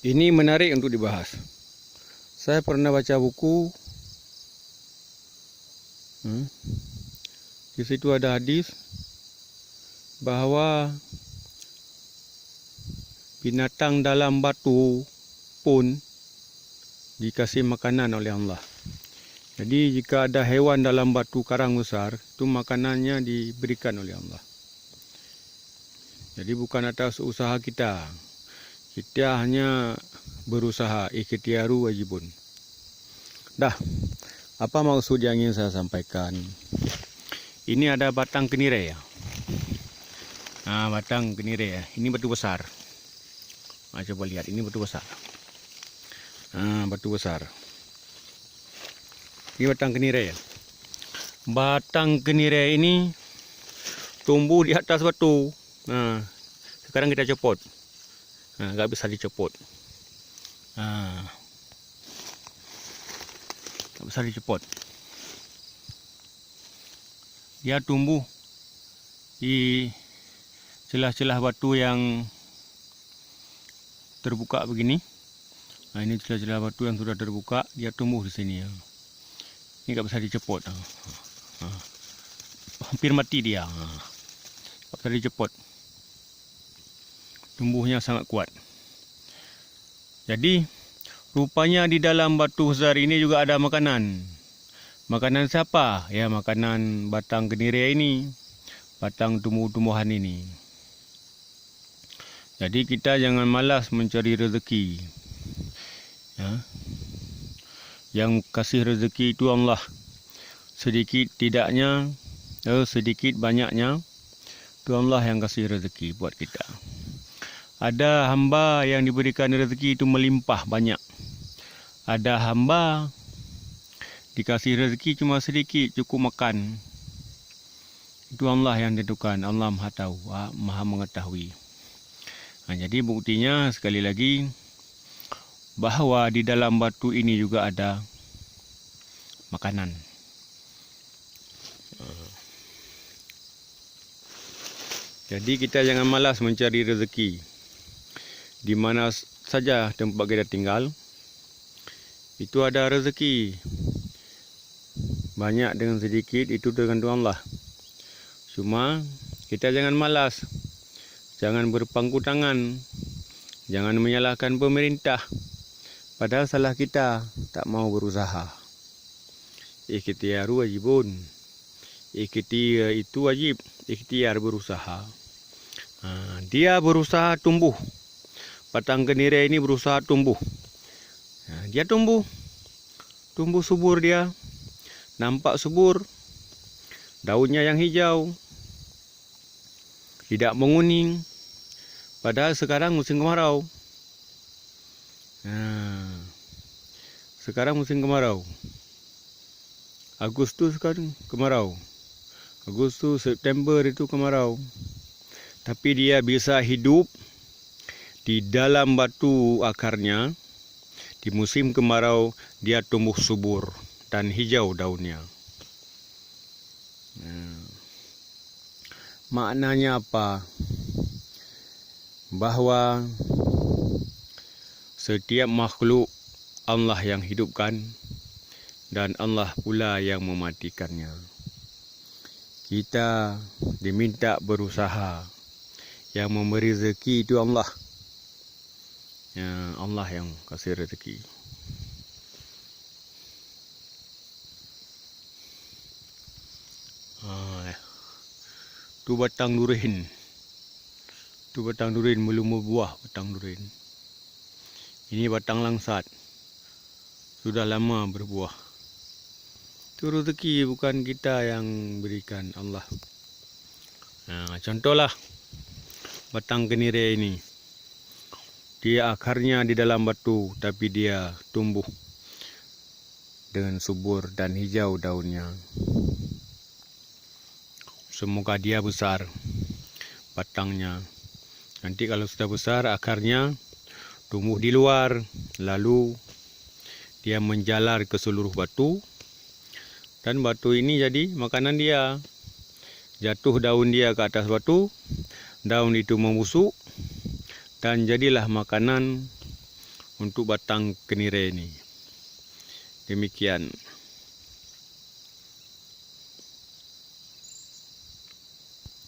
Ini menarik untuk dibahas. Saya pernah baca buku. Di situ ada hadis bahawa binatang dalam batu pun dikasih makanan oleh Allah. Jadi jika ada hewan dalam batu karang besar, itu makanannya diberikan oleh Allah. Jadi bukan atas usaha kita. Kita hanya berusaha, ikhtiaru wajibun. Dah, apa maksud yang ingin saya sampaikan? Ini ada batang kenirai ya. Batang kenirai ya. Ini batu besar. Coba lihat, ini batu besar. Batu besar. Ini batang kenirai ya. Batang kenirai ini tumbuh di atas batu. Sekarang kita copot. Nggak bisa dicopot. Nggak bisa dicopot. Dia tumbuh di celah-celah batu yang terbuka begini. Ini celah-celah batu yang sudah terbuka, dia tumbuh di sini. Ini nggak bisa dicopot. Hampir mati dia. Nggak bisa dicopot. Tumbuhnya sangat kuat. Jadi rupanya di dalam batu besar ini juga ada makanan. Makanan siapa? Ya, makanan batang kenirai ini, batang tumbuh-tumbuhan ini. Jadi kita jangan malas mencari rezeki. Yang kasih rezeki itu Allah. Sedikit tidaknya, sedikit banyaknya, itu Allah yang kasih rezeki buat kita. Ada hamba yang diberikan rezeki itu melimpah banyak. Ada hamba dikasih rezeki cuma sedikit, cukup makan. Itu Allah yang tentukan. Allah Maha tahu, Maha mengetahui. Jadi buktinya sekali lagi bahawa di dalam batu ini juga ada makanan. Jadi kita jangan malas mencari rezeki. Di mana saja tempat kita tinggal, itu ada rezeki. Banyak dengan sedikit, itu dengan Allah. Cuma kita jangan malas. Jangan berpangku tangan. Jangan menyalahkan pemerintah. Padahal salah kita, tak mau berusaha. Ikhtiaru wajibun. Ikhtiar itu wajib. Ikhtiar berusaha. Dia berusaha tumbuh. Batang kenirai ini berusaha tumbuh. Dia tumbuh. Tumbuh subur dia. Nampak subur. Daunnya yang hijau. Tidak menguning. Padahal sekarang musim kemarau. Sekarang musim kemarau. Agustus kan kemarau. Agustus, September itu kemarau. Tapi dia bisa hidup di dalam batu akarnya. Di musim kemarau dia tumbuh subur dan hijau daunnya. Maknanya apa? Bahawa setiap makhluk Allah yang hidupkan dan Allah pula yang mematikannya. Kita diminta berusaha. Yang memberi rezeki itu Allah. Allah yang kasih rezeki. Tu batang durian. Tu batang durian belum berbuah, batang durian. Ini batang langsat. Sudah lama berbuah. Itu rezeki, bukan kita yang berikan, Allah. Contohlah batang kenirai ini. Dia akarnya di dalam batu, tapi dia tumbuh dengan subur dan hijau daunnya. Semoga dia besar batangnya. Nanti kalau sudah besar akarnya tumbuh di luar, lalu dia menjalar ke seluruh batu. Dan batu ini jadi makanan dia. Jatuh daun dia ke atas batu, daun itu membusuk dan jadilah makanan untuk batang kenire ni. Demikian.